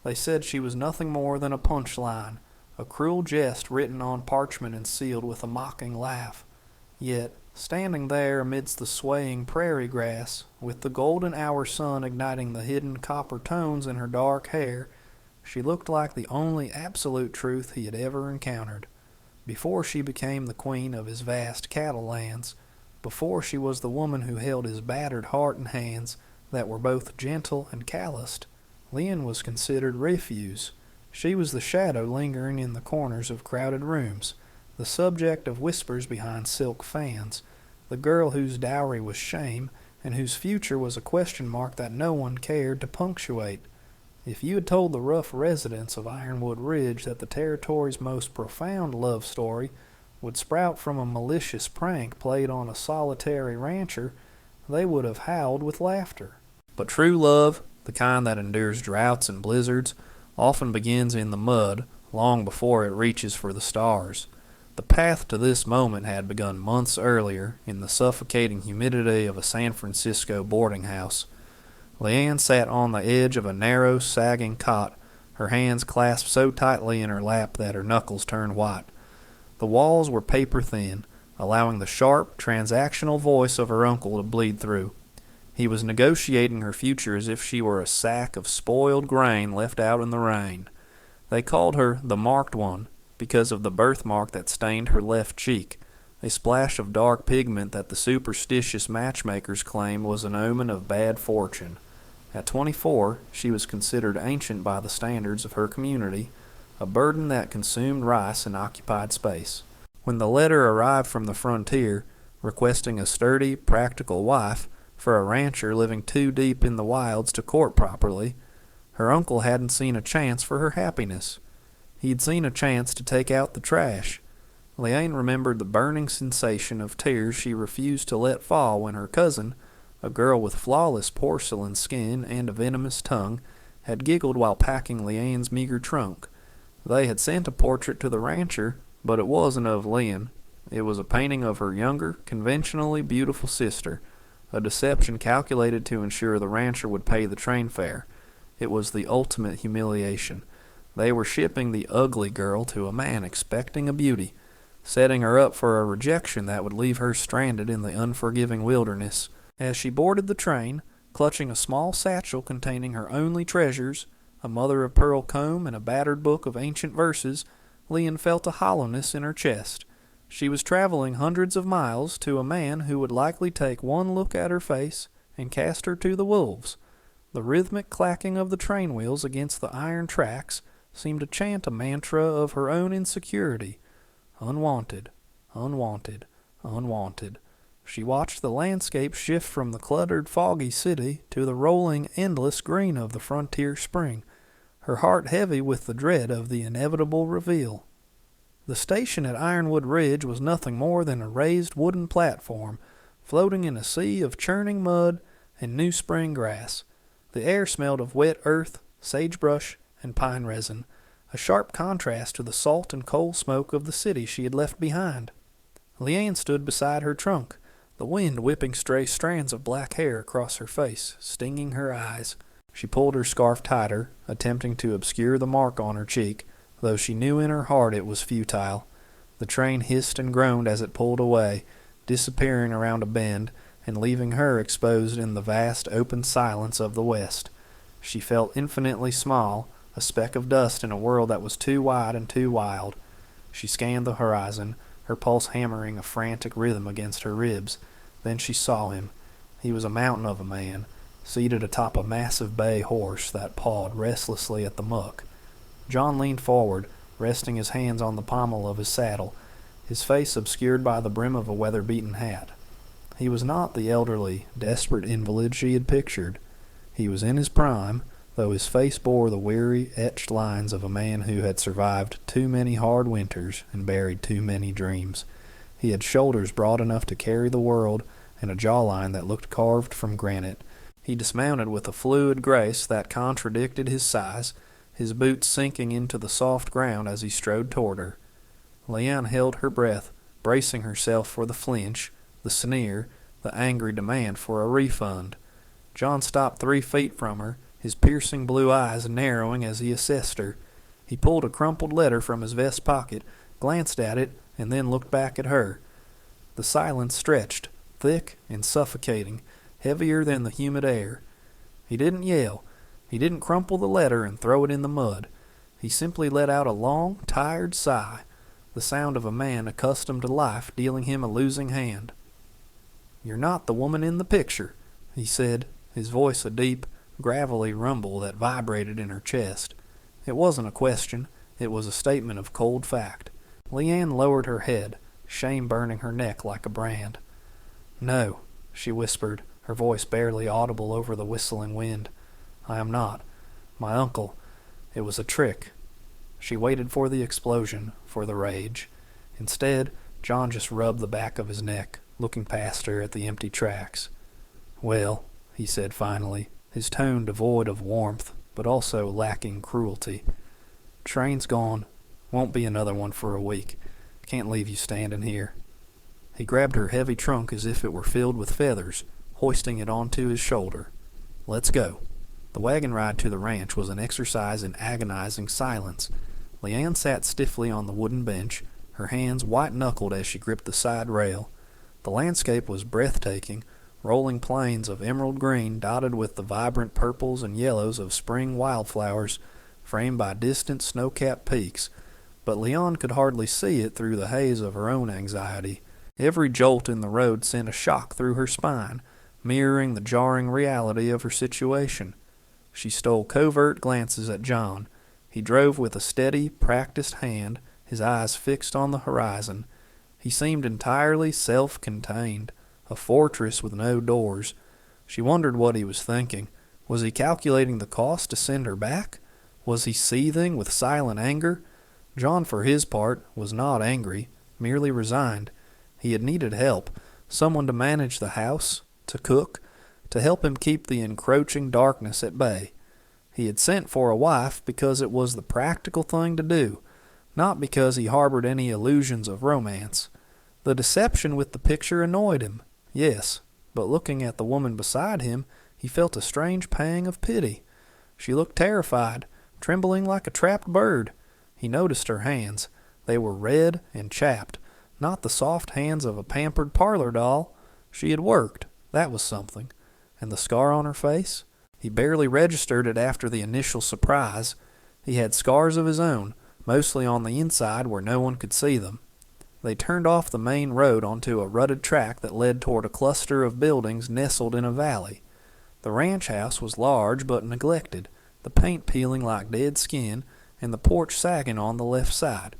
They said she was nothing more than a punchline, a cruel jest written on parchment and sealed with a mocking laugh. Yet, standing there amidst the swaying prairie grass, with the golden hour sun igniting the hidden copper tones in her dark hair, she looked like the only absolute truth he had ever encountered. Before she became the queen of his vast cattle lands, before she was the woman who held his battered heart in hands that were both gentle and calloused, Lynn was considered refuse. She was the shadow lingering in the corners of crowded rooms, the subject of whispers behind silk fans, the girl whose dowry was shame and whose future was a question mark that no one cared to punctuate. If you had told the rough residents of Ironwood Ridge that the territory's most profound love story would sprout from a malicious prank played on a solitary rancher, they would have howled with laughter. But true love, the kind that endures droughts and blizzards, often begins in the mud long before it reaches for the stars. The path to this moment had begun months earlier in the suffocating humidity of a San Francisco boarding house. Leanne sat on the edge of a narrow, sagging cot, her hands clasped so tightly in her lap that her knuckles turned white. The walls were paper-thin, allowing the sharp, transactional voice of her uncle to bleed through. He was negotiating her future as if she were a sack of spoiled grain left out in the rain. They called her the Marked One because of the birthmark that stained her left cheek, a splash of dark pigment that the superstitious matchmakers claimed was an omen of bad fortune. At 24, she was considered ancient by the standards of her community, a burden that consumed rice and occupied space. When the letter arrived from the frontier, requesting a sturdy, practical wife for a rancher living too deep in the wilds to court properly, her uncle hadn't seen a chance for her happiness. He'd seen a chance to take out the trash. Leanne remembered the burning sensation of tears she refused to let fall when her cousin, a girl with flawless porcelain skin and a venomous tongue, had giggled while packing Leanne's meager trunk. They had sent a portrait to the rancher, but it wasn't of Lynn. It was a painting of her younger, conventionally beautiful sister, a deception calculated to ensure the rancher would pay the train fare. It was the ultimate humiliation. They were shipping the ugly girl to a man expecting a beauty, setting her up for a rejection that would leave her stranded in the unforgiving wilderness. As she boarded the train, clutching a small satchel containing her only treasures, a mother-of-pearl comb and a battered book of ancient verses, Lynn felt a hollowness in her chest. She was traveling hundreds of miles to a man who would likely take one look at her face and cast her to the wolves. The rhythmic clacking of the train wheels against the iron tracks seemed to chant a mantra of her own insecurity. Unwanted, unwanted, unwanted. She watched the landscape shift from the cluttered, foggy city to the rolling, endless green of the frontier spring, her heart heavy with the dread of the inevitable reveal. The station at Ironwood Ridge was nothing more than a raised wooden platform, floating in a sea of churning mud and new spring grass. The air smelled of wet earth, sagebrush, and pine resin, a sharp contrast to the salt and coal smoke of the city she had left behind. Leanne stood beside her trunk, the wind whipping stray strands of black hair across her face, stinging her eyes. She pulled her scarf tighter, attempting to obscure the mark on her cheek, though she knew in her heart it was futile. The train hissed and groaned as it pulled away, disappearing around a bend, and leaving her exposed in the vast open silence of the west. She felt infinitely small, a speck of dust in a world that was too wide and too wild. She scanned the horizon, her pulse hammering a frantic rhythm against her ribs. Then she saw him. He was a mountain of a man, seated atop a massive bay horse that pawed restlessly at the muck. John leaned forward, resting his hands on the pommel of his saddle, his face obscured by the brim of a weather-beaten hat. He was not the elderly, desperate invalid she had pictured. He was in his prime, though his face bore the weary, etched lines of a man who had survived too many hard winters and buried too many dreams. He had shoulders broad enough to carry the world, and a jawline that looked carved from granite. He dismounted with a fluid grace that contradicted his size, his boots sinking into the soft ground as he strode toward her. Leanne held her breath, bracing herself for the flinch, the sneer, the angry demand for a refund. John stopped 3 feet from her, his piercing blue eyes narrowing as he assessed her. He pulled a crumpled letter from his vest pocket, glanced at it, and then looked back at her. The silence stretched, thick and suffocating, heavier than the humid air. He didn't yell. He didn't crumple the letter and throw it in the mud. He simply let out a long, tired sigh, the sound of a man accustomed to life dealing him a losing hand. "You're not the woman in the picture," he said, his voice a deep, gravelly rumble that vibrated in her chest. It wasn't a question. It was a statement of cold fact. Leanne lowered her head, shame burning her neck like a brand. "No," she whispered, her voice barely audible over the whistling wind. "I am not. My uncle. It was a trick." She waited for the explosion, for the rage. Instead, John just rubbed the back of his neck, looking past her at the empty tracks. "Well," he said finally, his tone devoid of warmth, but also lacking cruelty. "Train's gone. Won't be another one for a week. Can't leave you standing here." He grabbed her heavy trunk as if it were filled with feathers, hoisting it onto his shoulder. "Let's go." The wagon ride to the ranch was an exercise in agonizing silence. Leanne sat stiffly on the wooden bench, her hands white-knuckled as she gripped the side rail. The landscape was breathtaking, rolling plains of emerald green dotted with the vibrant purples and yellows of spring wildflowers, framed by distant snow-capped peaks, but Leanne could hardly see it through the haze of her own anxiety. Every jolt in the road sent a shock through her spine, mirroring the jarring reality of her situation. She stole covert glances at John. He drove with a steady, practiced hand, his eyes fixed on the horizon. He seemed entirely self-contained, a fortress with no doors. She wondered what he was thinking. Was he calculating the cost to send her back? Was he seething with silent anger? John, for his part, was not angry, merely resigned. He had needed help, someone to manage the house, to cook, to help him keep the encroaching darkness at bay. He had sent for a wife because it was the practical thing to do, not because he harbored any illusions of romance. The deception with the picture annoyed him, yes, but looking at the woman beside him, he felt a strange pang of pity. She looked terrified, trembling like a trapped bird. He noticed her hands. They were red and chapped, not the soft hands of a pampered parlor doll. She had worked, that was something. And the scar on her face? He barely registered it after the initial surprise. He had scars of his own, mostly on the inside where no one could see them. They turned off the main road onto a rutted track that led toward a cluster of buildings nestled in a valley. The ranch house was large but neglected, the paint peeling like dead skin, and the porch sagging on the left side.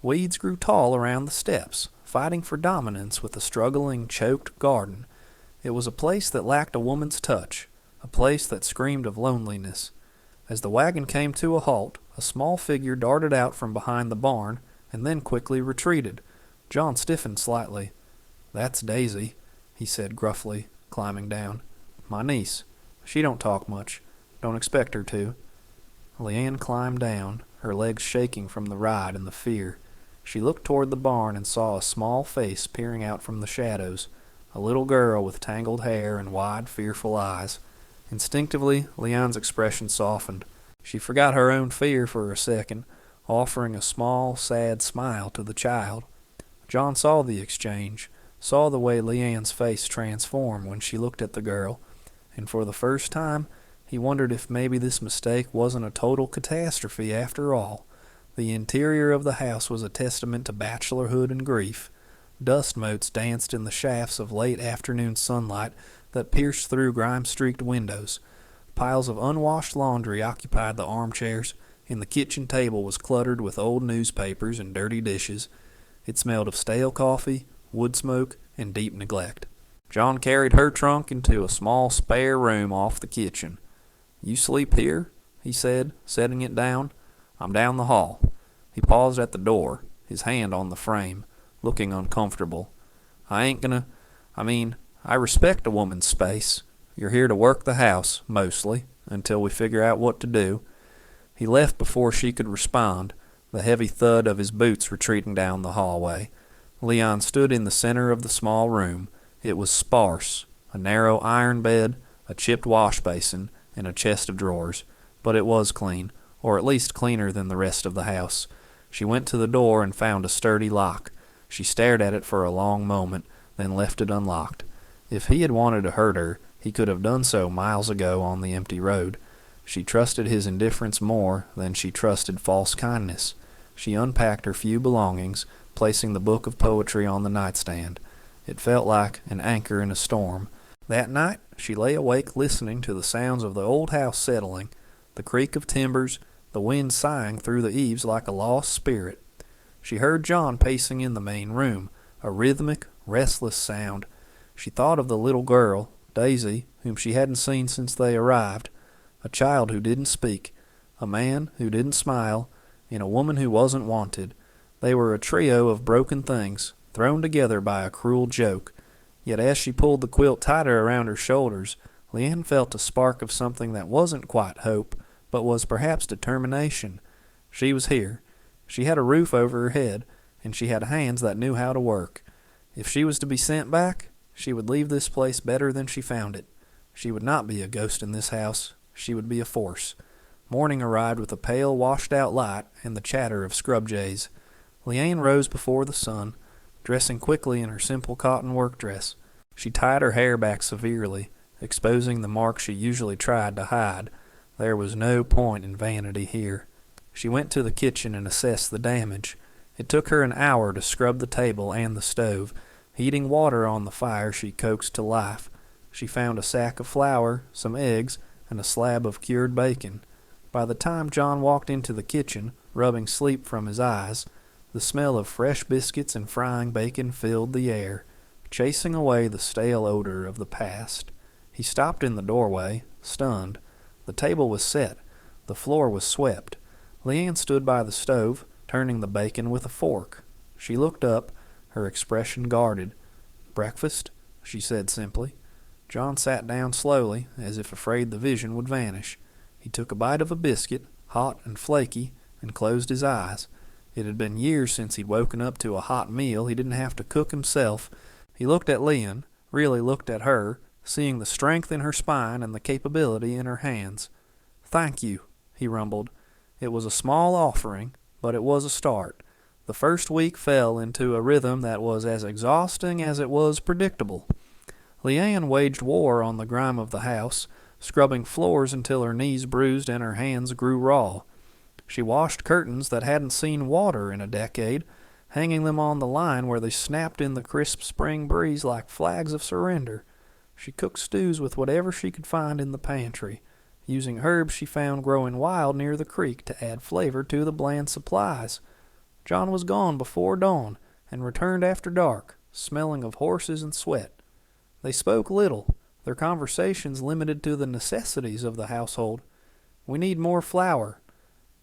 Weeds grew tall around the steps, fighting for dominance with the struggling, choked garden. It was a place that lacked a woman's touch, a place that screamed of loneliness. As the wagon came to a halt, a small figure darted out from behind the barn and then quickly retreated. John stiffened slightly. "That's Daisy," he said gruffly, climbing down. "My niece. She don't talk much. Don't expect her to." Leanne climbed down, her legs shaking from the ride and the fear. She looked toward the barn and saw a small face peering out from the shadows, a little girl with tangled hair and wide, fearful eyes. Instinctively, Leanne's expression softened. She forgot her own fear for a second, offering a small, sad smile to the child. John saw the exchange, saw the way Leanne's face transformed when she looked at the girl, and for the first time, he wondered if maybe this mistake wasn't a total catastrophe after all. The interior of the house was a testament to bachelorhood and grief. Dust motes danced in the shafts of late afternoon sunlight that pierced through grime-streaked windows. Piles of unwashed laundry occupied the armchairs, and the kitchen table was cluttered with old newspapers and dirty dishes. It smelled of stale coffee, wood smoke, and deep neglect. John carried her trunk into a small spare room off the kitchen. "You sleep here?" he said, setting it down. "I'm down the hall." He paused at the door, his hand on the frame, looking uncomfortable. I respect a woman's space. You're here to work the house, mostly, until we figure out what to do." He left before she could respond, the heavy thud of his boots retreating down the hallway. Leon stood in the center of the small room. It was sparse, a narrow iron bed, a chipped wash basin, and a chest of drawers, but it was clean, or at least cleaner than the rest of the house. She went to the door and found a sturdy lock. She stared at it for a long moment, then left it unlocked. If he had wanted to hurt her, he could have done so miles ago on the empty road. She trusted his indifference more than she trusted false kindness. She unpacked her few belongings, placing the book of poetry on the nightstand. It felt like an anchor in a storm. That night she lay awake listening to the sounds of the old house settling, the creak of timbers, the wind sighing through the eaves like a lost spirit. She heard John pacing in the main room, a rhythmic, restless sound. She thought of the little girl, Daisy, whom she hadn't seen since they arrived, a child who didn't speak, a man who didn't smile, and a woman who wasn't wanted. They were a trio of broken things, thrown together by a cruel joke. Yet as she pulled the quilt tighter around her shoulders, Leanne felt a spark of something that wasn't quite hope, but was perhaps determination. She was here. She had a roof over her head, and she had hands that knew how to work. If she was to be sent back, she would leave this place better than she found it. She would not be a ghost in this house. She would be a force. Morning arrived with a pale, washed-out light and the chatter of scrub jays. Leanne rose before the sun, dressing quickly in her simple cotton work dress. She tied her hair back severely, exposing the marks she usually tried to hide. There was no point in vanity here. She went to the kitchen and assessed the damage. It took her an hour to scrub the table and the stove. Heating water on the fire she coaxed to life. She found a sack of flour, some eggs, and a slab of cured bacon. By the time John walked into the kitchen, rubbing sleep from his eyes, the smell of fresh biscuits and frying bacon filled the air, chasing away the stale odor of the past. He stopped in the doorway, stunned. The table was set. The floor was swept. Leanne stood by the stove, turning the bacon with a fork. She looked up, her expression guarded. "Breakfast?" she said simply. John sat down slowly, as if afraid the vision would vanish. He took a bite of a biscuit, hot and flaky, and closed his eyes. It had been years since he'd woken up to a hot meal he didn't have to cook himself. He looked at Leanne, really looked at her, seeing the strength in her spine and the capability in her hands. "Thank you," he rumbled. It was a small offering, but it was a start. The first week fell into a rhythm that was as exhausting as it was predictable. Leanne waged war on the grime of the house, scrubbing floors until her knees bruised and her hands grew raw. She washed curtains that hadn't seen water in a decade, hanging them on the line where they snapped in the crisp spring breeze like flags of surrender. She cooked stews with whatever she could find in the pantry, using herbs she found growing wild near the creek to add flavor to the bland supplies. John was gone before dawn and returned after dark, smelling of horses and sweat. They spoke little, their conversations limited to the necessities of the household. "We need more flour.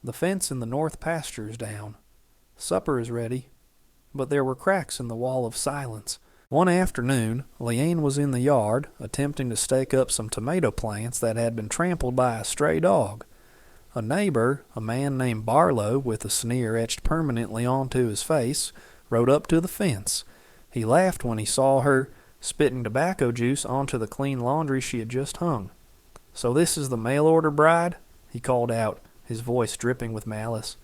The fence in the north pasture is down. Supper is ready." But there were cracks in the wall of silence. One afternoon, Leanne was in the yard, attempting to stake up some tomato plants that had been trampled by a stray dog. A neighbor, a man named Barlow, with a sneer etched permanently onto his face, rode up to the fence. He laughed when he saw her, spitting tobacco juice onto the clean laundry she had just hung. "So this is the mail-order bride?" he called out, his voice dripping with malice.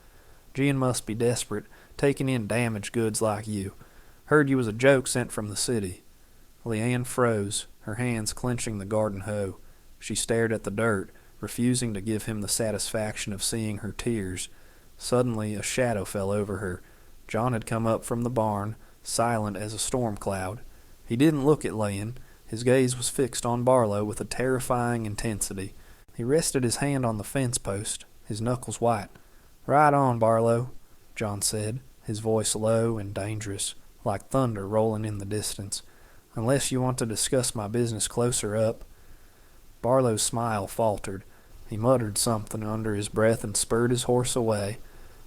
"Gene must be desperate, taking in damaged goods like you. Heard you was a joke sent from the city." Leanne froze, her hands clenching the garden hoe. She stared at the dirt, refusing to give him the satisfaction of seeing her tears. Suddenly a shadow fell over her. John had come up from the barn, silent as a storm cloud. He didn't look at Leanne. His gaze was fixed on Barlow with a terrifying intensity. He rested his hand on the fence post, his knuckles white. "Right on, Barlow," John said, his voice low and dangerous, like thunder rolling in the distance. "Unless you want to discuss my business closer up." Barlow's smile faltered. He muttered something under his breath and spurred his horse away.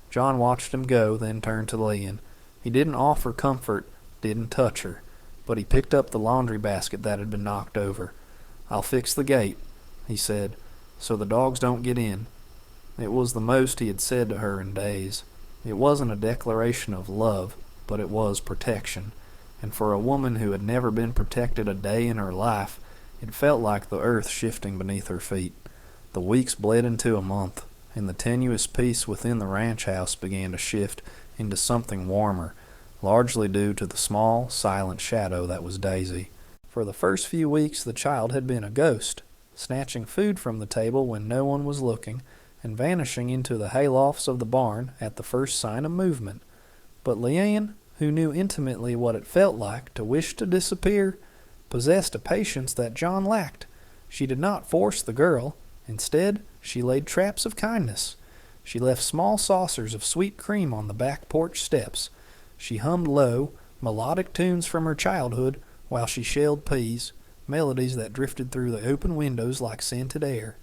John watched him go, then turned to Leanne. He didn't offer comfort, didn't touch her, but he picked up the laundry basket that had been knocked over. "I'll fix the gate," he said, "so the dogs don't get in." It was the most he had said to her in days. It wasn't a declaration of love, but it was protection, and for a woman who had never been protected a day in her life, it felt like the earth shifting beneath her feet. The weeks bled into a month, and the tenuous peace within the ranch house began to shift into something warmer, largely due to the small, silent shadow that was Daisy. For the first few weeks the child had been a ghost, snatching food from the table when no one was looking, and vanishing into the haylofts of the barn at the first sign of movement. But Leanne, who knew intimately what it felt like to wish to disappear, possessed a patience that John lacked. She did not force the girl. Instead, she laid traps of kindness. She left small saucers of sweet cream on the back porch steps. She hummed low, melodic tunes from her childhood while she shelled peas, melodies that drifted through the open windows like scented air.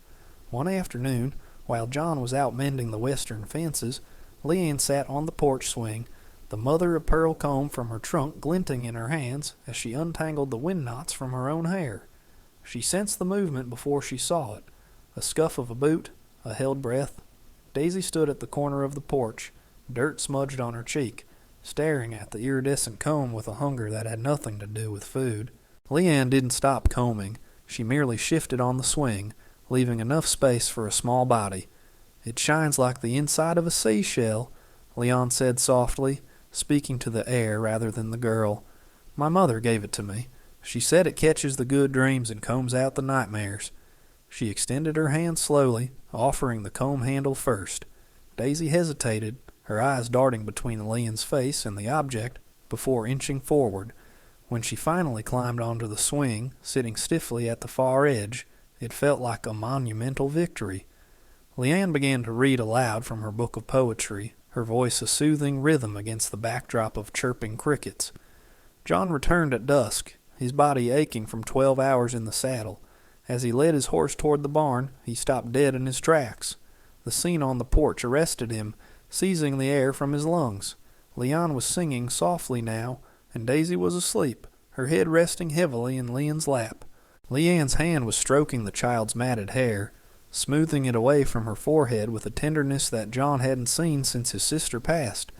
One afternoon, while John was out mending the western fences, Leanne sat on the porch swing, the mother-of-pearl comb from her trunk glinting in her hands as she untangled the wind knots from her own hair. She sensed the movement before she saw it. A scuff of a boot, a held breath. Daisy stood at the corner of the porch, dirt smudged on her cheek, staring at the iridescent comb with a hunger that had nothing to do with food. Leanne didn't stop combing. She merely shifted on the swing, leaving enough space for a small body. "It shines like the inside of a seashell," Leon said softly, speaking to the air rather than the girl. "My mother gave it to me. She said it catches the good dreams and combs out the nightmares." She extended her hand slowly, offering the comb handle first. Daisy hesitated, her eyes darting between Leon's face and the object, before inching forward. When she finally climbed onto the swing, sitting stiffly at the far edge, it felt like a monumental victory. Leanne began to read aloud from her book of poetry, her voice a soothing rhythm against the backdrop of chirping crickets. John returned at dusk, his body aching from 12 hours in the saddle. As he led his horse toward the barn, he stopped dead in his tracks. The scene on the porch arrested him, seizing the air from his lungs. Leon was singing softly now, and Daisy was asleep, her head resting heavily in Leon's lap. Leanne's hand was stroking the child's matted hair, smoothing it away from her forehead with a tenderness that John hadn't seen since his sister passed.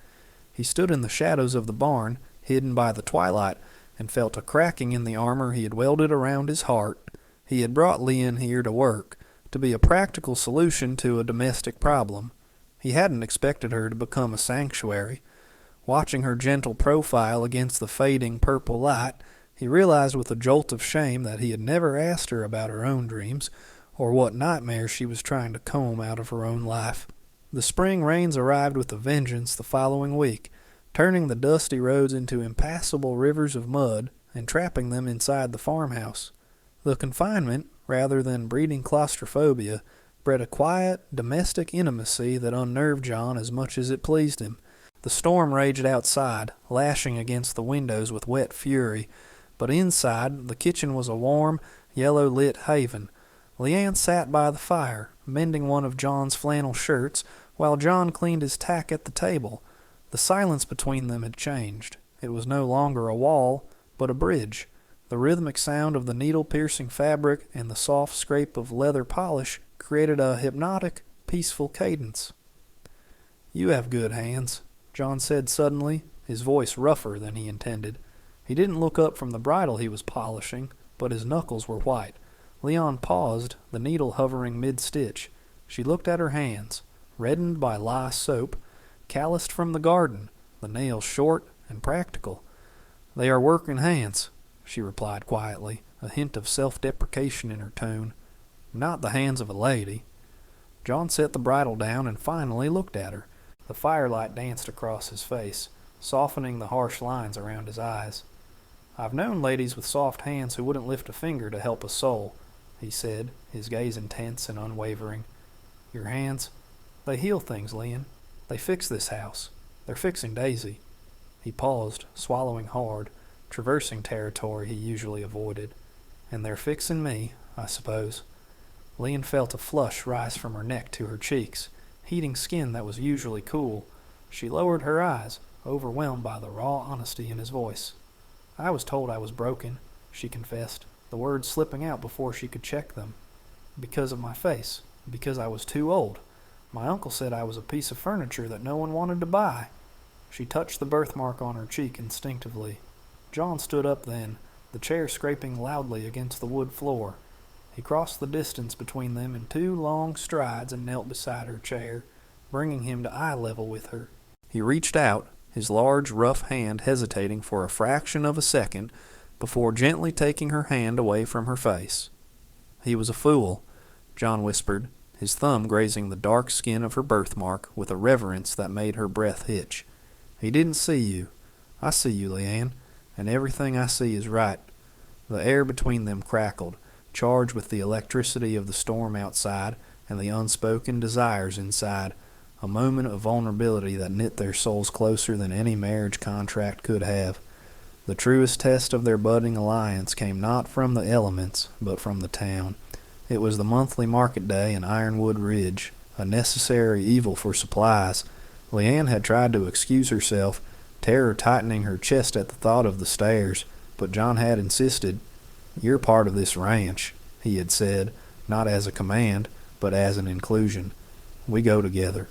He stood in the shadows of the barn, hidden by the twilight, and felt a cracking in the armor he had welded around his heart. He had brought Leanne here to work, to be a practical solution to a domestic problem. He hadn't expected her to become a sanctuary. Watching her gentle profile against the fading purple light, he realized with a jolt of shame that he had never asked her about her own dreams, or what nightmares she was trying to comb out of her own life. The spring rains arrived with a vengeance the following week, turning the dusty roads into impassable rivers of mud and trapping them inside the farmhouse. The confinement, rather than breeding claustrophobia, bred a quiet, domestic intimacy that unnerved John as much as it pleased him. The storm raged outside, lashing against the windows with wet fury, but inside the kitchen was a warm, yellow-lit haven. Leanne sat by the fire, mending one of John's flannel shirts, while John cleaned his tack at the table. The silence between them had changed. It was no longer a wall, but a bridge. The rhythmic sound of the needle-piercing fabric and the soft scrape of leather polish created a hypnotic, peaceful cadence. "You have good hands," John said suddenly, his voice rougher than he intended. He didn't look up from the bridle he was polishing, but his knuckles were white. Leon paused, the needle hovering mid-stitch. She looked at her hands, reddened by lye soap, calloused from the garden, the nails short and practical. "They are working hands," she replied quietly, a hint of self-deprecation in her tone. "Not the hands of a lady." John set the bridle down and finally looked at her. The firelight danced across his face, softening the harsh lines around his eyes. "I've known ladies with soft hands who wouldn't lift a finger to help a soul," he said, his gaze intense and unwavering. "Your hands, they heal things, Leon. They fix this house. They're fixing Daisy." He paused, swallowing hard, traversing territory he usually avoided. "And they're fixing me, I suppose." Leanne felt a flush rise from her neck to her cheeks, heating skin that was usually cool. She lowered her eyes, overwhelmed by the raw honesty in his voice. "I was told I was broken," she confessed, the words slipping out before she could check them. "Because of my face, because I was too old. My uncle said I was a piece of furniture that no one wanted to buy." She touched the birthmark on her cheek instinctively. John stood up then, the chair scraping loudly against the wood floor. He crossed the distance between them in 2 long strides and knelt beside her chair, bringing him to eye level with her. He reached out, his large, rough hand hesitating for a fraction of a second before gently taking her hand away from her face. "He was a fool," John whispered, his thumb grazing the dark skin of her birthmark with a reverence that made her breath hitch. "He didn't see you. I see you, Leanne, and everything I see is right." The air between them crackled, charged with the electricity of the storm outside and the unspoken desires inside, a moment of vulnerability that knit their souls closer than any marriage contract could have. The truest test of their budding alliance came not from the elements, but from the town. It was the monthly market day in Ironwood Ridge, a necessary evil for supplies. Leanne had tried to excuse herself, terror tightening her chest at the thought of the stairs, but John had insisted. "You're part of this ranch," he had said, not as a command, but as an inclusion. "We go together."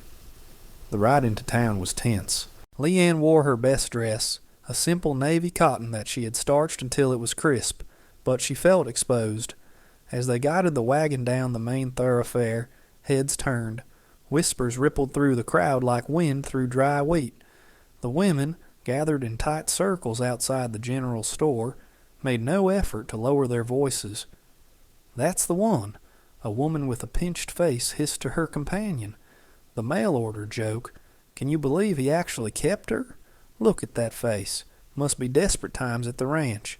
The ride into town was tense. Leanne wore her best dress, a simple navy cotton that she had starched until it was crisp, but she felt exposed. As they guided the wagon down the main thoroughfare, heads turned. Whispers rippled through the crowd like wind through dry wheat. The women, gathered in tight circles outside the general store, made no effort to lower their voices. "That's the one," a woman with a pinched face hissed to her companion. "The mail order joke. Can you believe he actually kept her? Look at that face. Must be desperate times at the ranch."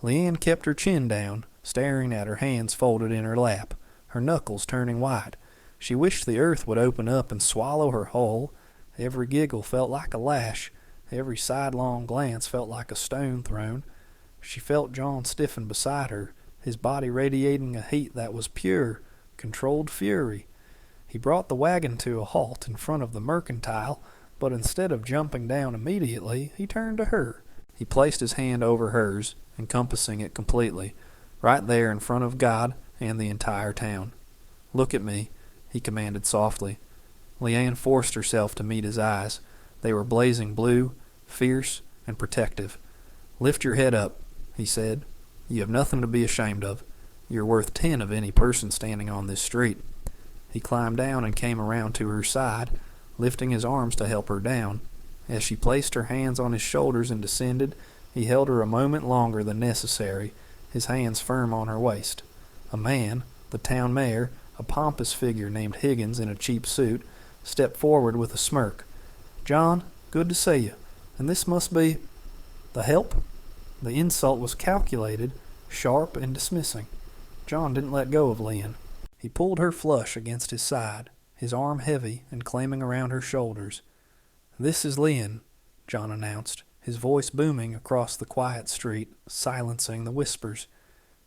Leanne kept her chin down, staring at her hands folded in her lap, her knuckles turning white. She wished the earth would open up and swallow her whole. Every giggle felt like a lash. Every sidelong glance felt like a stone thrown. She felt John stiffen beside her, his body radiating a heat that was pure, controlled fury. He brought the wagon to a halt in front of the mercantile, but instead of jumping down immediately, he turned to her. He placed his hand over hers, encompassing it completely, right there in front of God and the entire town. "Look at me," he commanded softly. Leanne forced herself to meet his eyes. They were blazing blue, fierce, and protective. "Lift your head up," he said. "You have nothing to be ashamed of. You're worth 10 of any person standing on this street." He climbed down and came around to her side, lifting his arms to help her down. As she placed her hands on his shoulders and descended, he held her a moment longer than necessary, his hands firm on her waist. A man, the town mayor, a pompous figure named Higgins in a cheap suit, stepped forward with a smirk. "John, good to see you. And this must be the help?" The insult was calculated, sharp, and dismissing. John didn't let go of Lynn. He pulled her flush against his side, his arm heavy and claiming around her shoulders. "This is Lynn," John announced, his voice booming across the quiet street, silencing the whispers.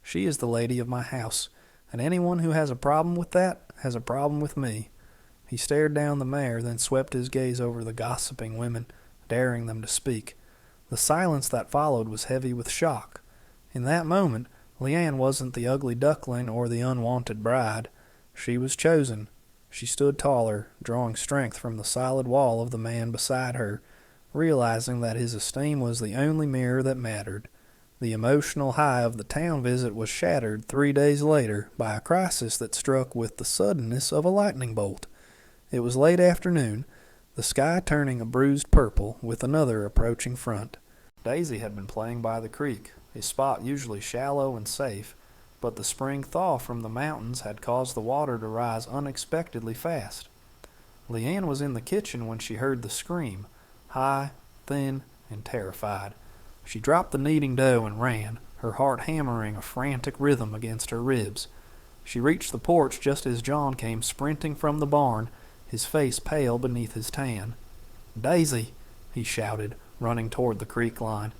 "She is the lady of my house, and anyone who has a problem with that has a problem with me." He stared down the mare, then swept his gaze over the gossiping women, daring them to speak. The silence that followed was heavy with shock. In that moment, Leanne wasn't the ugly duckling or the unwanted bride. She was chosen. She stood taller, drawing strength from the solid wall of the man beside her, realizing that his esteem was the only mirror that mattered. The emotional high of the town visit was shattered 3 days later by a crisis that struck with the suddenness of a lightning bolt. It was late afternoon, the sky turning a bruised purple with another approaching front. Daisy had been playing by the creek, a spot usually shallow and safe, but the spring thaw from the mountains had caused the water to rise unexpectedly fast. Leanne was in the kitchen when she heard the scream, high, thin, and terrified. She dropped the kneading dough and ran, her heart hammering a frantic rhythm against her ribs. She reached the porch just as John came sprinting from the barn, his face pale beneath his tan. "Daisy!" he shouted, running toward the creek line.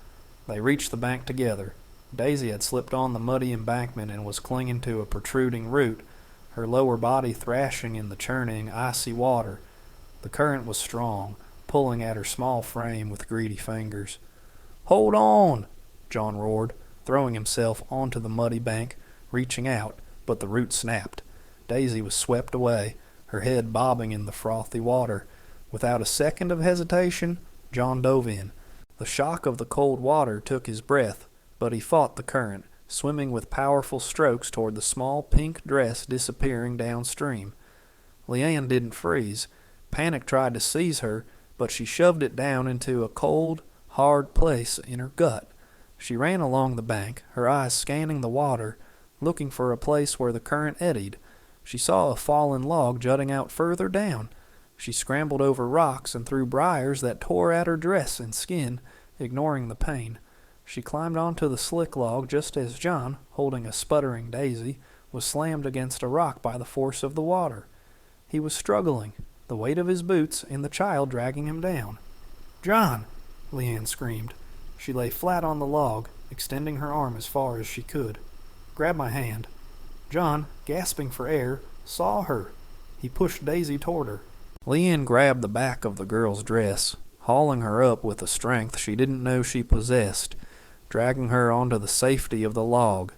They reached the bank together. Daisy had slipped on the muddy embankment and was clinging to a protruding root, her lower body thrashing in the churning, icy water. The current was strong, pulling at her small frame with greedy fingers. "Hold on!" John roared, throwing himself onto the muddy bank, reaching out, but the root snapped. Daisy was swept away, her head bobbing in the frothy water. Without a second of hesitation, John dove in. The shock of the cold water took his breath, but he fought the current, swimming with powerful strokes toward the small pink dress disappearing downstream. Leanne didn't freeze. Panic tried to seize her, but she shoved it down into a cold, hard place in her gut. She ran along the bank, her eyes scanning the water, looking for a place where the current eddied. She saw a fallen log jutting out further down. She scrambled over rocks and through briars that tore at her dress and skin, ignoring the pain. She climbed onto the slick log just as John, holding a sputtering Daisy, was slammed against a rock by the force of the water. He was struggling, the weight of his boots and the child dragging him down. "John!" Leanne screamed. She lay flat on the log, extending her arm as far as she could. "Grab my hand." John, gasping for air, saw her. He pushed Daisy toward her. Leanne grabbed the back of the girl's dress, hauling her up with a strength she didn't know she possessed, dragging her onto the safety of the log.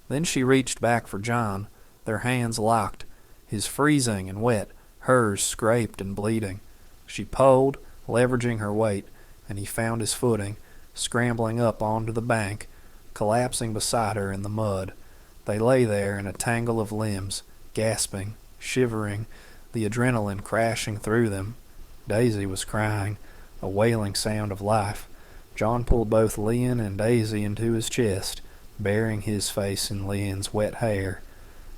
Then she reached back for John, their hands locked, his freezing and wet, hers scraped and bleeding. She pulled, leveraging her weight, and he found his footing, scrambling up onto the bank, collapsing beside her in the mud. They lay there in a tangle of limbs, gasping, shivering, the adrenaline crashing through them. Daisy was crying, a wailing sound of life. John pulled both Leanne and Daisy into his chest, burying his face in Leanne's wet hair.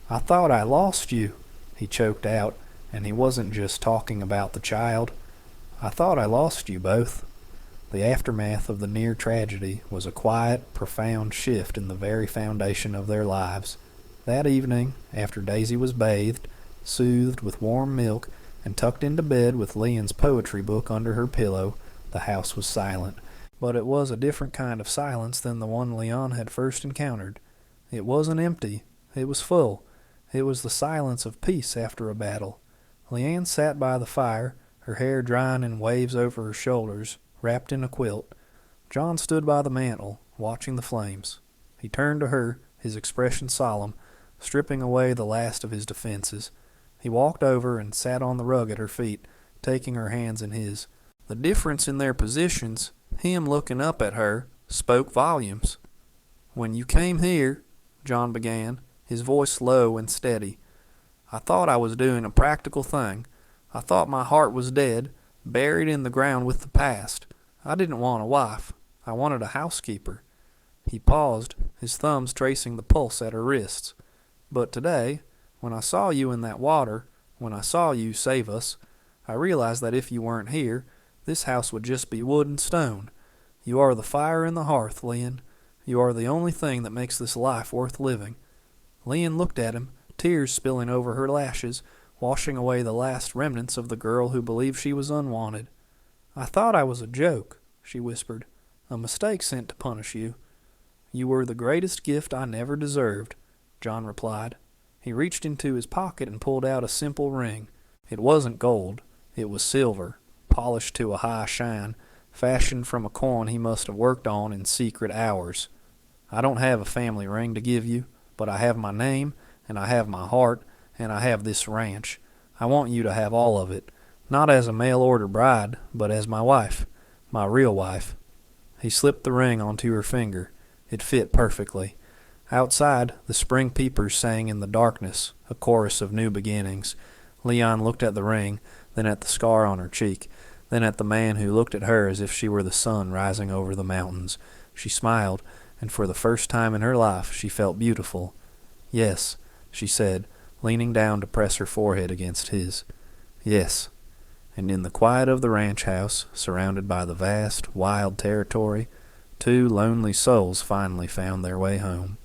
"I thought I lost you," he choked out, and he wasn't just talking about the child. "I thought I lost you both." The aftermath of the near tragedy was a quiet, profound shift in the very foundation of their lives. That evening, after Daisy was bathed, soothed with warm milk, and tucked into bed with Leanne's poetry book under her pillow, the house was silent. But it was a different kind of silence than the one Leon had first encountered. It wasn't empty. It was full. It was the silence of peace after a battle. Leanne sat by the fire, her hair drying in waves over her shoulders, wrapped in a quilt. John stood by the mantel, watching the flames. He turned to her, his expression solemn, stripping away the last of his defenses. He walked over and sat on the rug at her feet, taking her hands in his. The difference in their positions, him looking up at her, spoke volumes. "When you came here," John began, his voice low and steady, "I thought I was doing a practical thing. I thought my heart was dead, buried in the ground with the past. I didn't want a wife. I wanted a housekeeper." He paused, his thumbs tracing the pulse at her wrists. "But today, when I saw you in that water, when I saw you save us, I realized that if you weren't here, this house would just be wood and stone. You are the fire in the hearth, Leanne. You are the only thing that makes this life worth living." Leanne looked at him, tears spilling over her lashes, washing away the last remnants of the girl who believed she was unwanted. "I thought I was a joke," she whispered, "a mistake sent to punish you." "You were the greatest gift I never deserved," John replied. He reached into his pocket and pulled out a simple ring. It wasn't gold. It was silver, polished to a high shine, fashioned from a coin he must have worked on in secret hours. "I don't have a family ring to give you, but I have my name, and I have my heart, and I have this ranch. I want you to have all of it, not as a mail-order bride, but as my wife, my real wife." He slipped the ring onto her finger. It fit perfectly. Outside, the spring peepers sang in the darkness, a chorus of new beginnings. Leon looked at the ring, then at the scar on her cheek, then at the man who looked at her as if she were the sun rising over the mountains. She smiled, and for the first time in her life she felt beautiful. "Yes," she said, leaning down to press her forehead against his. "Yes." And in the quiet of the ranch house, surrounded by the vast, wild territory, two lonely souls finally found their way home.